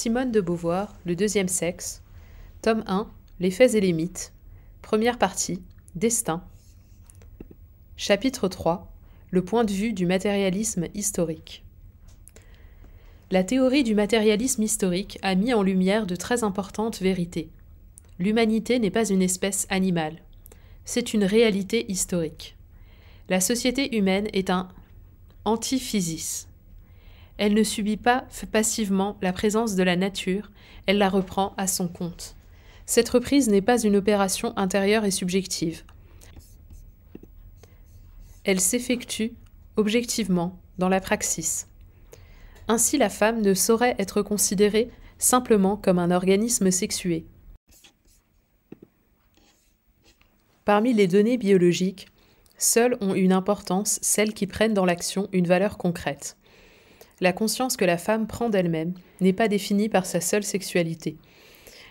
Simone de Beauvoir, Le deuxième sexe, tome 1, Les faits et les mythes, première partie, Destin, chapitre 3, Le point de vue du matérialisme historique. La théorie du matérialisme historique a mis en lumière de très importantes vérités. L'humanité n'est pas une espèce animale, c'est une réalité historique. La société humaine est un antiphysis. Elle ne subit pas passivement la présence de la nature, elle la reprend à son compte. Cette reprise n'est pas une opération intérieure et subjective. Elle s'effectue objectivement dans la praxis. Ainsi, la femme ne saurait être considérée simplement comme un organisme sexué. Parmi les données biologiques, seules ont une importance celles qui prennent dans l'action une valeur concrète. La conscience que la femme prend d'elle-même n'est pas définie par sa seule sexualité.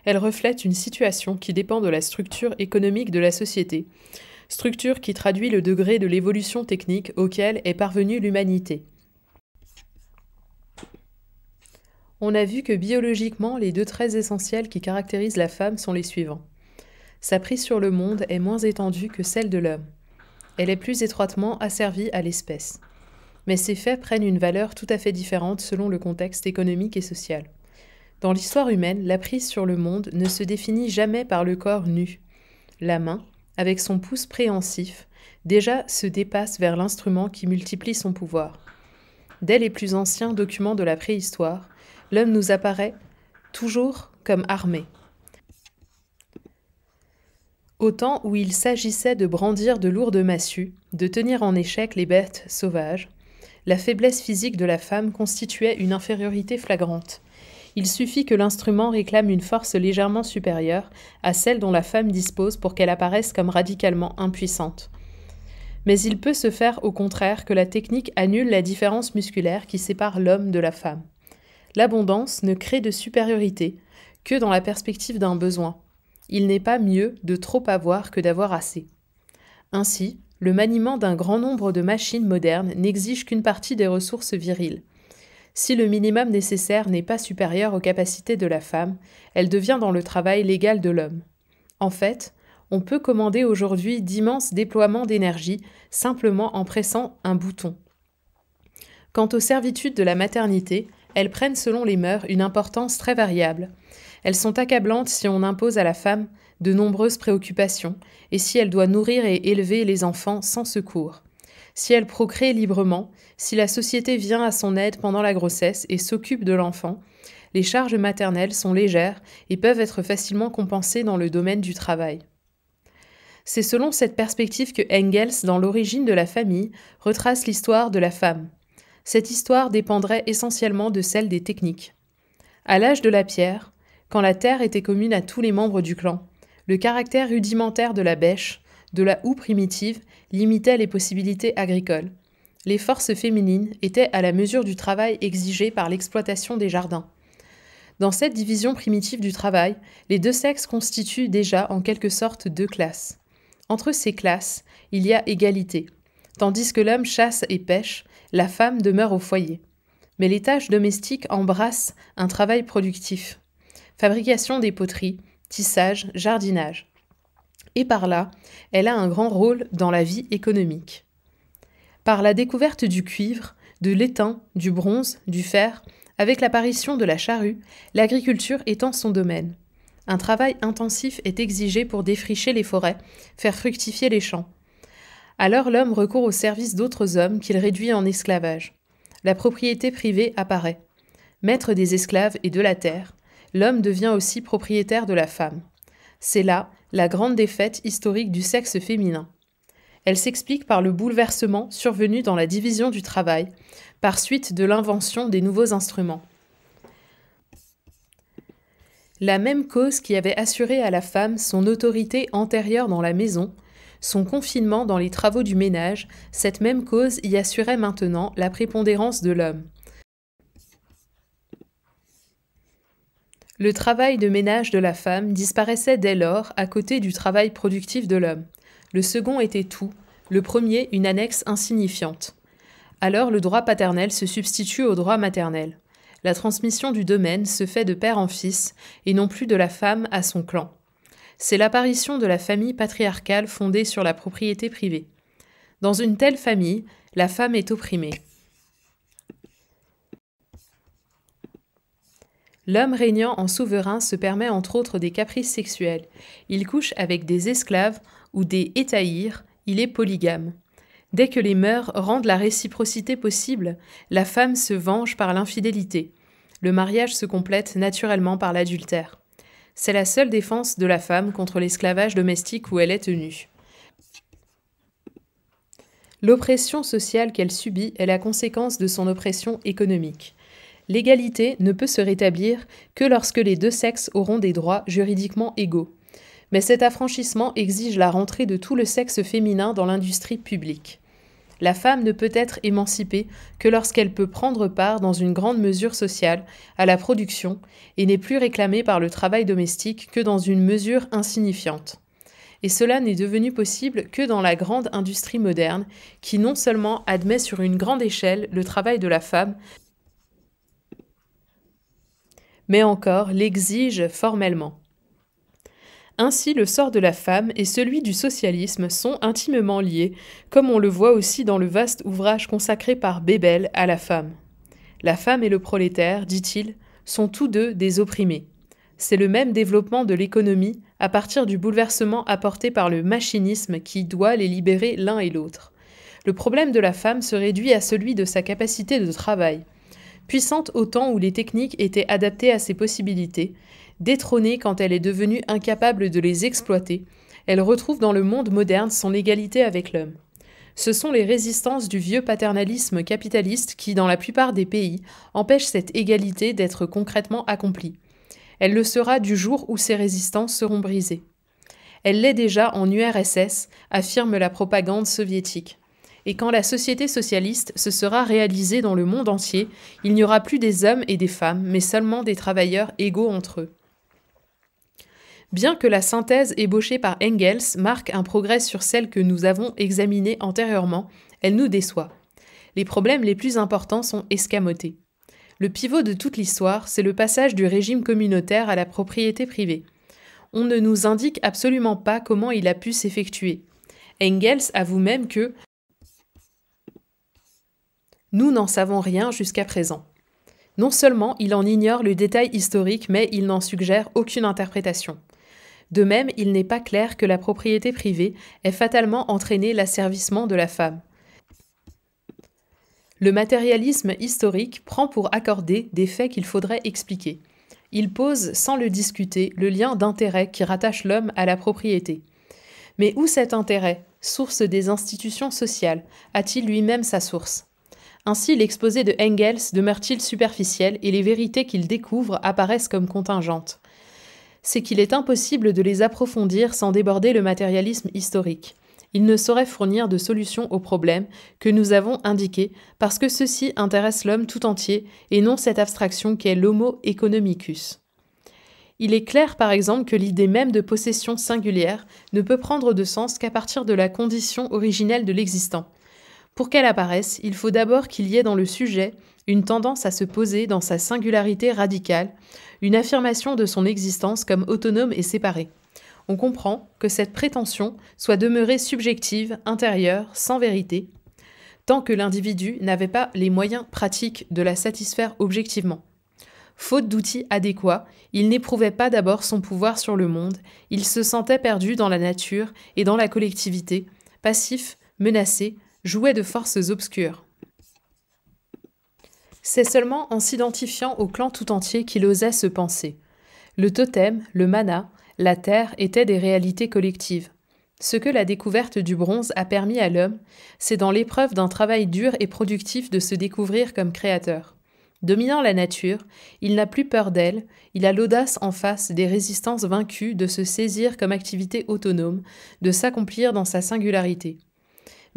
Elle reflète une situation qui dépend de la structure économique de la société, structure qui traduit le degré de l'évolution technique auquel est parvenue l'humanité. On a vu que biologiquement, les deux traits essentiels qui caractérisent la femme sont les suivants. Sa prise sur le monde est moins étendue que celle de l'homme. Elle est plus étroitement asservie à l'espèce. Mais ces faits prennent une valeur tout à fait différente selon le contexte économique et social. Dans l'histoire humaine, la prise sur le monde ne se définit jamais par le corps nu. La main, avec son pouce préhensif, déjà se dépasse vers l'instrument qui multiplie son pouvoir. Dès les plus anciens documents de la préhistoire, l'homme nous apparaît toujours comme armé. Au temps où il s'agissait de brandir de lourdes massues, de tenir en échec les bêtes sauvages, la faiblesse physique de la femme constituait une infériorité flagrante. Il suffit que l'instrument réclame une force légèrement supérieure à celle dont la femme dispose pour qu'elle apparaisse comme radicalement impuissante. Mais il peut se faire au contraire que la technique annule la différence musculaire qui sépare l'homme de la femme. L'abondance ne crée de supériorité que dans la perspective d'un besoin. Il n'est pas mieux de trop avoir que d'avoir assez. Ainsi, le maniement d'un grand nombre de machines modernes n'exige qu'une partie des ressources viriles. Si le minimum nécessaire n'est pas supérieur aux capacités de la femme, elle devient dans le travail l'égal de l'homme. En fait, on peut commander aujourd'hui d'immenses déploiements d'énergie simplement en pressant un bouton. Quant aux servitudes de la maternité, elles prennent selon les mœurs une importance très variable. Elles sont accablantes si on impose à la femme de nombreuses préoccupations, et si elle doit nourrir et élever les enfants sans secours. Si elle procrée librement, si la société vient à son aide pendant la grossesse et s'occupe de l'enfant, les charges maternelles sont légères et peuvent être facilement compensées dans le domaine du travail. C'est selon cette perspective que Engels, dans l'origine de la famille, retrace l'histoire de la femme. Cette histoire dépendrait essentiellement de celle des techniques. À l'âge de la pierre, quand la terre était commune à tous les membres du clan, le caractère rudimentaire de la bêche, de la houe primitive, limitait les possibilités agricoles. Les forces féminines étaient à la mesure du travail exigé par l'exploitation des jardins. Dans cette division primitive du travail, les deux sexes constituent déjà en quelque sorte deux classes. Entre ces classes, il y a égalité. Tandis que l'homme chasse et pêche, la femme demeure au foyer. Mais les tâches domestiques embrassent un travail productif. Fabrication des poteries, tissage, jardinage. Et par là, elle a un grand rôle dans la vie économique. Par la découverte du cuivre, de l'étain, du bronze, du fer, avec l'apparition de la charrue, l'agriculture étend son domaine. Un travail intensif est exigé pour défricher les forêts, faire fructifier les champs. Alors l'homme recourt au service d'autres hommes qu'il réduit en esclavage. La propriété privée apparaît. Maître des esclaves et de la terre, l'homme devient aussi propriétaire de la femme. C'est là la grande défaite historique du sexe féminin. Elle s'explique par le bouleversement survenu dans la division du travail, par suite de l'invention des nouveaux instruments. La même cause qui avait assuré à la femme son autorité antérieure dans la maison, son confinement dans les travaux du ménage, cette même cause y assurait maintenant la prépondérance de l'homme. Le travail de ménage de la femme disparaissait dès lors à côté du travail productif de l'homme. Le second était tout, le premier une annexe insignifiante. Alors le droit paternel se substitue au droit maternel. La transmission du domaine se fait de père en fils et non plus de la femme à son clan. C'est l'apparition de la famille patriarcale fondée sur la propriété privée. Dans une telle famille, la femme est opprimée. L'homme régnant en souverain se permet entre autres des caprices sexuels. Il couche avec des esclaves ou des hétaïrs, il est polygame. Dès que les mœurs rendent la réciprocité possible, la femme se venge par l'infidélité. Le mariage se complète naturellement par l'adultère. C'est la seule défense de la femme contre l'esclavage domestique où elle est tenue. L'oppression sociale qu'elle subit est la conséquence de son oppression économique. L'égalité ne peut se rétablir que lorsque les deux sexes auront des droits juridiquement égaux. Mais cet affranchissement exige la rentrée de tout le sexe féminin dans l'industrie publique. La femme ne peut être émancipée que lorsqu'elle peut prendre part dans une grande mesure sociale à la production et n'est plus réclamée par le travail domestique que dans une mesure insignifiante. Et cela n'est devenu possible que dans la grande industrie moderne, qui non seulement admet sur une grande échelle le travail de la femme, mais encore l'exige formellement. Ainsi, le sort de la femme et celui du socialisme sont intimement liés, comme on le voit aussi dans le vaste ouvrage consacré par Bebel à la femme. La femme et le prolétaire, dit-il, sont tous deux des opprimés. C'est le même développement de l'économie à partir du bouleversement apporté par le machinisme qui doit les libérer l'un et l'autre. Le problème de la femme se réduit à celui de sa capacité de travail. Puissante au temps où les techniques étaient adaptées à ses possibilités, détrônée quand elle est devenue incapable de les exploiter, elle retrouve dans le monde moderne son égalité avec l'homme. Ce sont les résistances du vieux paternalisme capitaliste qui, dans la plupart des pays, empêchent cette égalité d'être concrètement accomplie. Elle le sera du jour où ces résistances seront brisées. Elle l'est déjà en URSS, affirme la propagande soviétique. Et quand la société socialiste se sera réalisée dans le monde entier, il n'y aura plus des hommes et des femmes, mais seulement des travailleurs égaux entre eux. Bien que la synthèse ébauchée par Engels marque un progrès sur celle que nous avons examinée antérieurement, elle nous déçoit. Les problèmes les plus importants sont escamotés. Le pivot de toute l'histoire, c'est le passage du régime communautaire à la propriété privée. On ne nous indique absolument pas comment il a pu s'effectuer. Engels avoue même que nous n'en savons rien jusqu'à présent. Non seulement il en ignore le détail historique, mais il n'en suggère aucune interprétation. De même, il n'est pas clair que la propriété privée ait fatalement entraîné l'asservissement de la femme. Le matérialisme historique prend pour accordé des faits qu'il faudrait expliquer. Il pose, sans le discuter, le lien d'intérêt qui rattache l'homme à la propriété. Mais où cet intérêt, source des institutions sociales, a-t-il lui-même sa source ? Ainsi, l'exposé de Engels demeure-t-il superficiel et les vérités qu'il découvre apparaissent comme contingentes. C'est qu'il est impossible de les approfondir sans déborder le matérialisme historique. Il ne saurait fournir de solution aux problèmes que nous avons indiqués parce que ceux-ci intéressent l'homme tout entier et non cette abstraction qu'est l'homo economicus. Il est clair par exemple que l'idée même de possession singulière ne peut prendre de sens qu'à partir de la condition originelle de l'existant. Pour qu'elle apparaisse, il faut d'abord qu'il y ait dans le sujet une tendance à se poser dans sa singularité radicale, une affirmation de son existence comme autonome et séparée. On comprend que cette prétention soit demeurée subjective, intérieure, sans vérité, tant que l'individu n'avait pas les moyens pratiques de la satisfaire objectivement. Faute d'outils adéquats, il n'éprouvait pas d'abord son pouvoir sur le monde, il se sentait perdu dans la nature et dans la collectivité, passif, menacé, jouait de forces obscures. C'est seulement en s'identifiant au clan tout entier qu'il osait se penser. Le totem, le mana, la terre étaient des réalités collectives. Ce que la découverte du bronze a permis à l'homme, c'est dans l'épreuve d'un travail dur et productif de se découvrir comme créateur. Dominant la nature, il n'a plus peur d'elle, il a l'audace en face des résistances vaincues de se saisir comme activité autonome, de s'accomplir dans sa singularité.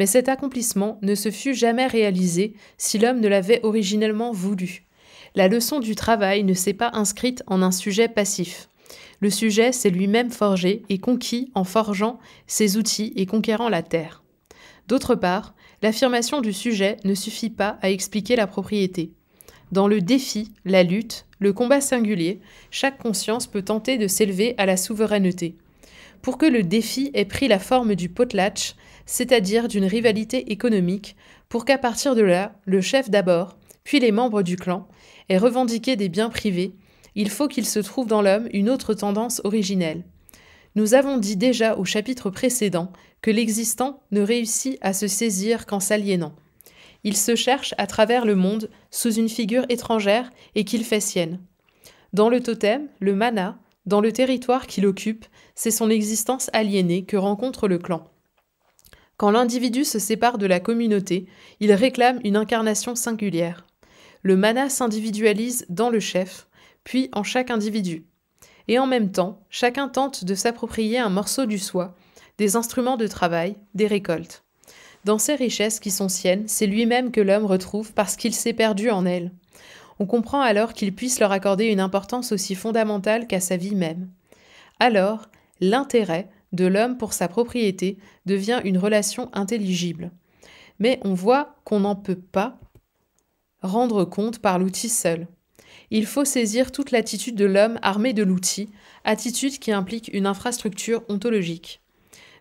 Mais cet accomplissement ne se fût jamais réalisé si l'homme ne l'avait originellement voulu. La leçon du travail ne s'est pas inscrite en un sujet passif. Le sujet s'est lui-même forgé et conquis en forgeant ses outils et conquérant la terre. D'autre part, l'affirmation du sujet ne suffit pas à expliquer la propriété. Dans le défi, la lutte, le combat singulier, chaque conscience peut tenter de s'élever à la souveraineté. Pour que le défi ait pris la forme du potlatch, c'est-à-dire d'une rivalité économique, pour qu'à partir de là, le chef d'abord, puis les membres du clan, aient revendiqué des biens privés, il faut qu'il se trouve dans l'homme une autre tendance originelle. Nous avons dit déjà au chapitre précédent que l'existant ne réussit à se saisir qu'en s'aliénant. Il se cherche à travers le monde sous une figure étrangère et qu'il fait sienne. Dans le totem, le mana, dans le territoire qu'il occupe, c'est son existence aliénée que rencontre le clan. Quand l'individu se sépare de la communauté, il réclame une incarnation singulière. Le mana s'individualise dans le chef, puis en chaque individu. Et en même temps, chacun tente de s'approprier un morceau du soi, des instruments de travail, des récoltes. Dans ces richesses qui sont siennes, c'est lui-même que l'homme retrouve parce qu'il s'est perdu en elles. On comprend alors qu'il puisse leur accorder une importance aussi fondamentale qu'à sa vie même. Alors, l'intérêt de l'homme pour sa propriété devient une relation intelligible. Mais on voit qu'on n'en peut pas rendre compte par l'outil seul. Il faut saisir toute l'attitude de l'homme armé de l'outil, attitude qui implique une infrastructure ontologique.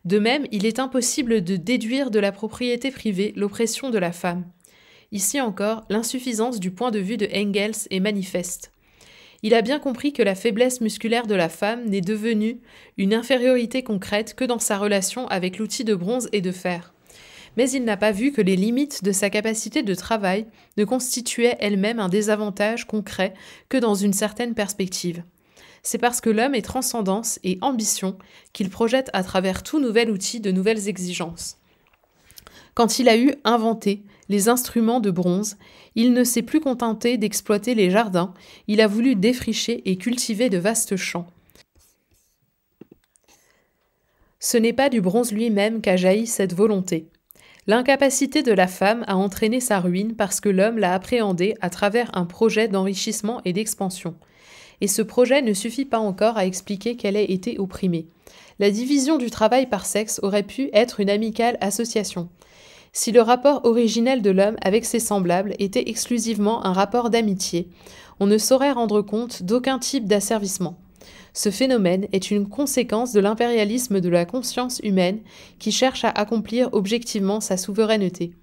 De même, il est impossible de déduire de la propriété privée l'oppression de la femme. Ici encore, l'insuffisance du point de vue de Engels est manifeste. Il a bien compris que la faiblesse musculaire de la femme n'est devenue une infériorité concrète que dans sa relation avec l'outil de bronze et de fer. Mais il n'a pas vu que les limites de sa capacité de travail ne constituaient elles-mêmes un désavantage concret que dans une certaine perspective. C'est parce que l'homme est transcendance et ambition qu'il projette à travers tout nouvel outil de nouvelles exigences. Quand il a eu inventé les instruments de bronze, il ne s'est plus contenté d'exploiter les jardins, il a voulu défricher et cultiver de vastes champs. Ce n'est pas du bronze lui-même qu'a jailli cette volonté. L'incapacité de la femme a entraîné sa ruine parce que l'homme l'a appréhendée à travers un projet d'enrichissement et d'expansion. Et ce projet ne suffit pas encore à expliquer qu'elle ait été opprimée. La division du travail par sexe aurait pu être une amicale association. Si le rapport originel de l'homme avec ses semblables était exclusivement un rapport d'amitié, on ne saurait rendre compte d'aucun type d'asservissement. Ce phénomène est une conséquence de l'impérialisme de la conscience humaine qui cherche à accomplir objectivement sa souveraineté.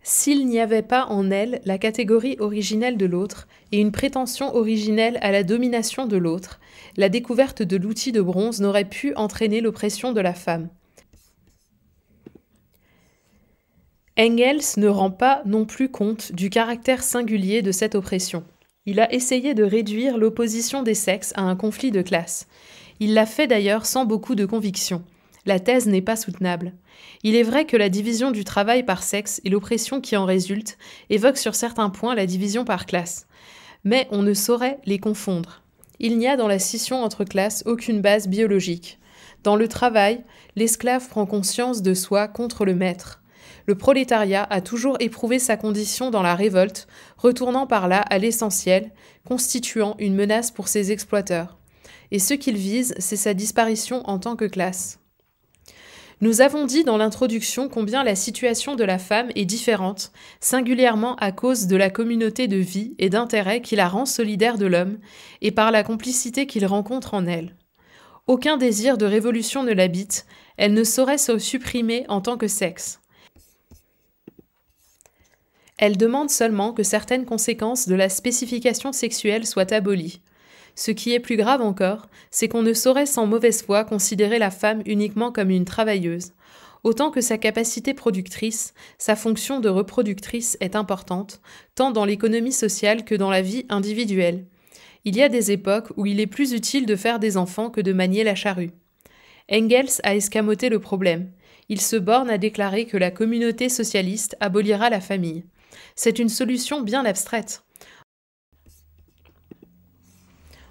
S'il n'y avait pas en elle la catégorie originelle de l'autre et une prétention originelle à la domination de l'autre, la découverte de l'outil de bronze n'aurait pu entraîner l'oppression de la femme. Engels ne rend pas non plus compte du caractère singulier de cette oppression. Il a essayé de réduire l'opposition des sexes à un conflit de classe. Il l'a fait d'ailleurs sans beaucoup de conviction. La thèse n'est pas soutenable. Il est vrai que la division du travail par sexe et l'oppression qui en résulte évoquent sur certains points la division par classe. Mais on ne saurait les confondre. Il n'y a dans la scission entre classes aucune base biologique. Dans le travail, l'esclave prend conscience de soi contre le maître. Le prolétariat a toujours éprouvé sa condition dans la révolte, retournant par là à l'essentiel, constituant une menace pour ses exploiteurs. Et ce qu'il vise, c'est sa disparition en tant que classe. Nous avons dit dans l'introduction combien la situation de la femme est différente, singulièrement à cause de la communauté de vie et d'intérêt qui la rend solidaire de l'homme, et par la complicité qu'il rencontre en elle. Aucun désir de révolution ne l'habite, elle ne saurait se supprimer en tant que sexe. Elle demande seulement que certaines conséquences de la spécification sexuelle soient abolies. Ce qui est plus grave encore, c'est qu'on ne saurait sans mauvaise foi considérer la femme uniquement comme une travailleuse. Autant que sa capacité productrice, sa fonction de reproductrice est importante, tant dans l'économie sociale que dans la vie individuelle. Il y a des époques où il est plus utile de faire des enfants que de manier la charrue. Engels a escamoté le problème. Il se borne à déclarer que la communauté socialiste abolira la famille. C'est une solution bien abstraite.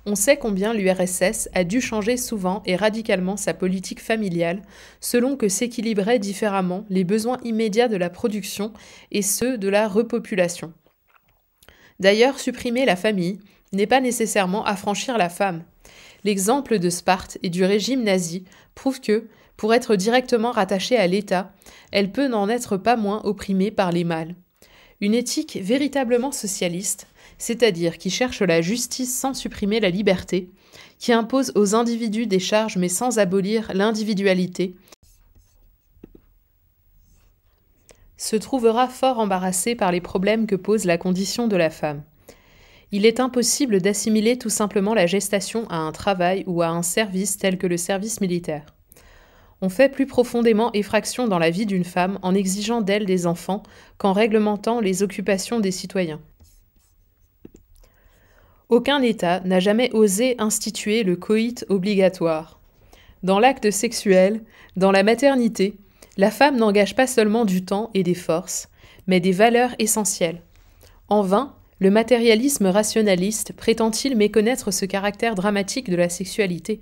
On sait combien l'URSS a dû changer souvent et radicalement sa politique familiale, selon que s'équilibraient différemment les besoins immédiats de la production et ceux de la repopulation. D'ailleurs, supprimer la famille n'est pas nécessairement affranchir la femme. L'exemple de Sparte et du régime nazi prouve que, pour être directement rattachée à l'État, elle peut n'en être pas moins opprimée par les mâles. Une éthique véritablement socialiste, c'est-à-dire qui cherche la justice sans supprimer la liberté, qui impose aux individus des charges mais sans abolir l'individualité, se trouvera fort embarrassée par les problèmes que pose la condition de la femme. Il est impossible d'assimiler tout simplement la gestation à un travail ou à un service tel que le service militaire. On fait plus profondément effraction dans la vie d'une femme en exigeant d'elle des enfants qu'en réglementant les occupations des citoyens. Aucun État n'a jamais osé instituer le coït obligatoire. Dans l'acte sexuel, dans la maternité, la femme n'engage pas seulement du temps et des forces, mais des valeurs essentielles. En vain, le matérialisme rationaliste prétend-il méconnaître ce caractère dramatique de la sexualité ?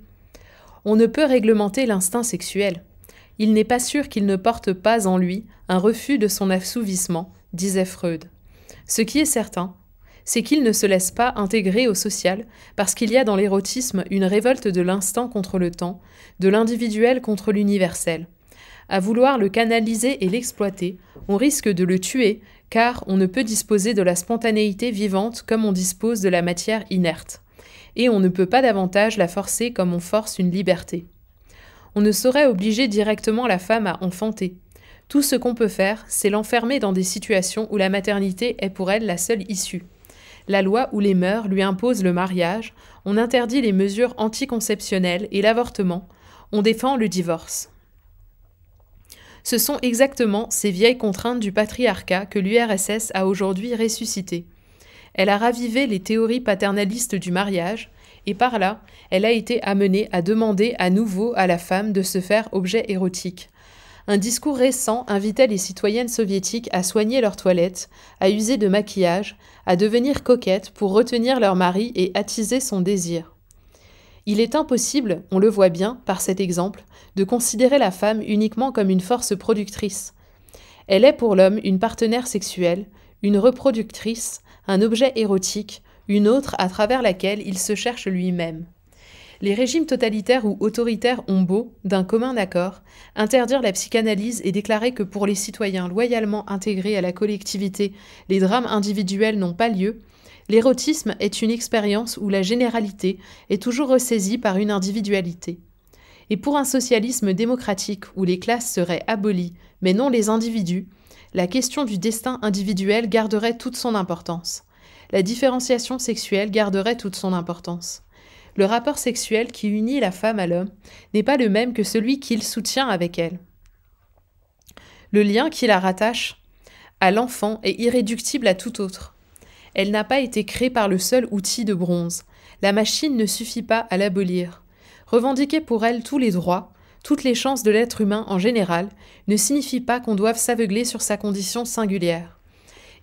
On ne peut réglementer l'instinct sexuel. Il n'est pas sûr qu'il ne porte pas en lui un refus de son assouvissement, disait Freud. Ce qui est certain, c'est qu'il ne se laisse pas intégrer au social parce qu'il y a dans l'érotisme une révolte de l'instant contre le temps, de l'individuel contre l'universel. À vouloir le canaliser et l'exploiter, on risque de le tuer car on ne peut disposer de la spontanéité vivante comme on dispose de la matière inerte. Et on ne peut pas davantage la forcer comme on force une liberté. On ne saurait obliger directement la femme à enfanter. Tout ce qu'on peut faire, c'est l'enfermer dans des situations où la maternité est pour elle la seule issue. La loi ou les mœurs lui imposent le mariage, on interdit les mesures anticonceptionnelles et l'avortement, on défend le divorce. Ce sont exactement ces vieilles contraintes du patriarcat que l'URSS a aujourd'hui ressuscitées. Elle a ravivé les théories paternalistes du mariage, et par là, elle a été amenée à demander à nouveau à la femme de se faire objet érotique. Un discours récent invitait les citoyennes soviétiques à soigner leur toilette, à user de maquillage, à devenir coquettes pour retenir leur mari et attiser son désir. Il est impossible, on le voit bien par cet exemple, de considérer la femme uniquement comme une force productrice. Elle est pour l'homme une partenaire sexuelle, une reproductrice, un objet érotique, une autre à travers laquelle il se cherche lui-même. Les régimes totalitaires ou autoritaires ont beau, d'un commun accord, interdire la psychanalyse et déclarer que pour les citoyens loyalement intégrés à la collectivité, les drames individuels n'ont pas lieu, l'érotisme est une expérience où la généralité est toujours ressaisie par une individualité. Et pour un socialisme démocratique où les classes seraient abolies, mais non les individus, la question du destin individuel garderait toute son importance. La différenciation sexuelle garderait toute son importance. Le rapport sexuel qui unit la femme à l'homme n'est pas le même que celui qu'il soutient avec elle. Le lien qui la rattache à l'enfant est irréductible à tout autre. Elle n'a pas été créée par le seul outil de bronze. La machine ne suffit pas à l'abolir. Revendiquer pour elle tous les droits, toutes les chances de l'être humain en général, ne signifie pas qu'on doive s'aveugler sur sa condition singulière.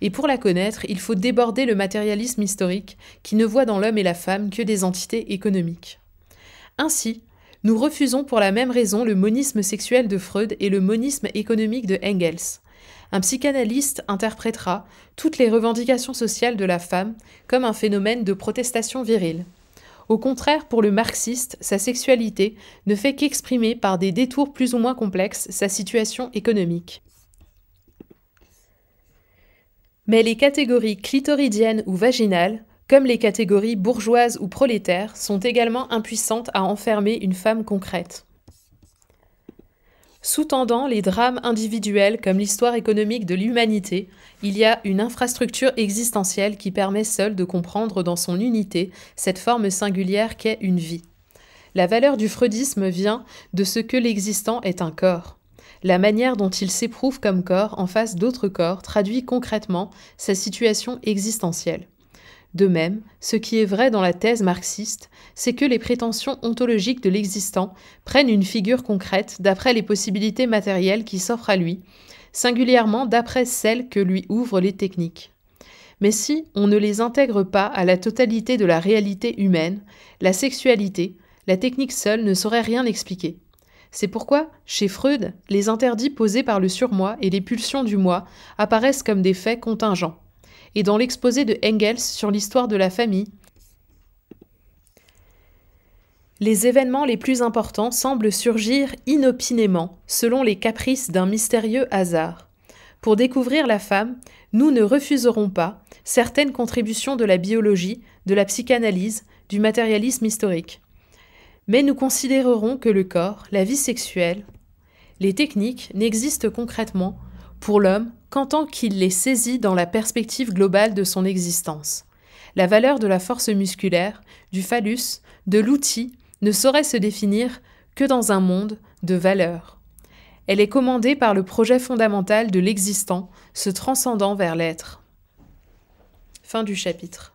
Et pour la connaître, il faut déborder le matérialisme historique qui ne voit dans l'homme et la femme que des entités économiques. Ainsi, nous refusons pour la même raison le monisme sexuel de Freud et le monisme économique de Engels. Un psychanalyste interprétera toutes les revendications sociales de la femme comme un phénomène de protestation virile. Au contraire, pour le marxiste, sa sexualité ne fait qu'exprimer par des détours plus ou moins complexes sa situation économique. Mais les catégories clitoridiennes ou vaginales, comme les catégories bourgeoises ou prolétaires, sont également impuissantes à enfermer une femme concrète. Sous-tendant les drames individuels comme l'histoire économique de l'humanité, il y a une infrastructure existentielle qui permet seule de comprendre dans son unité cette forme singulière qu'est une vie. La valeur du freudisme vient de ce que l'existant est un corps. La manière dont il s'éprouve comme corps en face d'autres corps traduit concrètement sa situation existentielle. De même, ce qui est vrai dans la thèse marxiste, c'est que les prétentions ontologiques de l'existant prennent une figure concrète d'après les possibilités matérielles qui s'offrent à lui, singulièrement d'après celles que lui ouvrent les techniques. Mais si on ne les intègre pas à la totalité de la réalité humaine, la sexualité, la technique seule ne saurait rien expliquer. C'est pourquoi, chez Freud, les interdits posés par le surmoi et les pulsions du moi apparaissent comme des faits contingents. Et dans l'exposé de Engels sur l'histoire de la famille, les événements les plus importants semblent surgir inopinément, selon les caprices d'un mystérieux hasard. Pour découvrir la femme, nous ne refuserons pas certaines contributions de la biologie, de la psychanalyse, du matérialisme historique. Mais nous considérerons que le corps, la vie sexuelle, les techniques n'existent concrètement pour l'homme qu'en tant qu'il les saisit dans la perspective globale de son existence. La valeur de la force musculaire, du phallus, de l'outil ne saurait se définir que dans un monde de valeurs. Elle est commandée par le projet fondamental de l'existant, se transcendant vers l'être. Fin du chapitre.